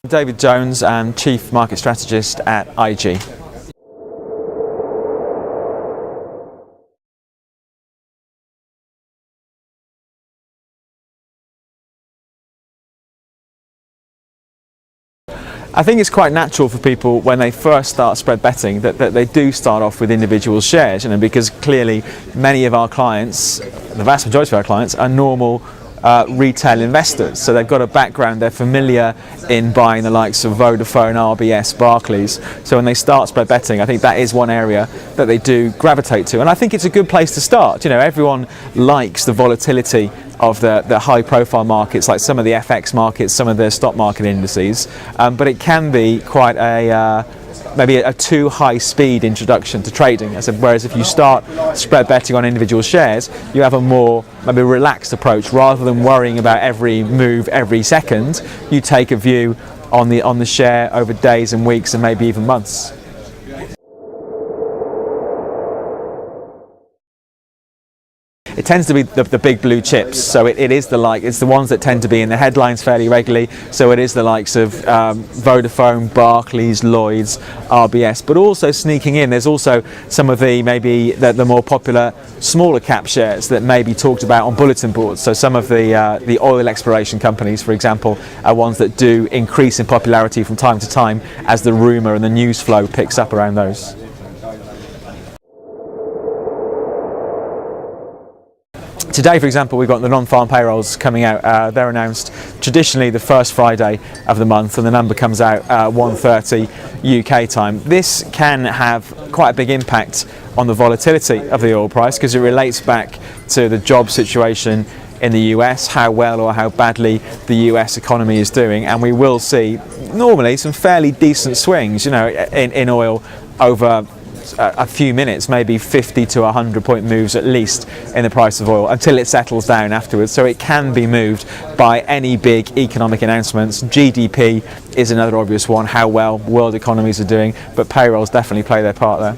David Jones, Chief Market Strategist at IG. I think it's quite natural for people when they first start spread betting that they do start off with individual shares, because clearly many of our clients, the vast majority of our clients, are normal retail investors. So they've got a background, they're familiar in buying the likes of Vodafone, RBS, Barclays. So when they start spread betting, I think that is one area that they do gravitate to. And I think it's a good place to start. Everyone likes the volatility of the high profile markets, like some of the FX markets, some of the stock market indices, but it can be quite maybe a too high speed introduction to trading. Whereas if you start spread betting on individual shares, you have a more maybe relaxed approach. Rather than worrying about every move every second, you take a view on the share over days and weeks and maybe even months. It tends to be the big blue chips, so it's the ones that tend to be in the headlines fairly regularly. So it is the likes of Vodafone, Barclays, Lloyds, RBS, but also sneaking in, there's also some of the more popular smaller cap shares that may be talked about on bulletin boards. So some of the oil exploration companies, for example, are ones that do increase in popularity from time to time as the rumour and the news flow picks up around those. Today, for example, we've got the non-farm payrolls coming out. They're announced traditionally the first Friday of the month, and the number comes out 1:30 UK time. This can have quite a big impact on the volatility of the oil price because it relates back to the job situation in the US, how well or how badly the US economy is doing, and we will see normally some fairly decent swings, in oil over a few minutes, maybe 50 to 100 point moves at least in the price of oil until it settles down afterwards. So it can be moved by any big economic announcements. GDP is another obvious one, how well world economies are doing, but payrolls definitely play their part there.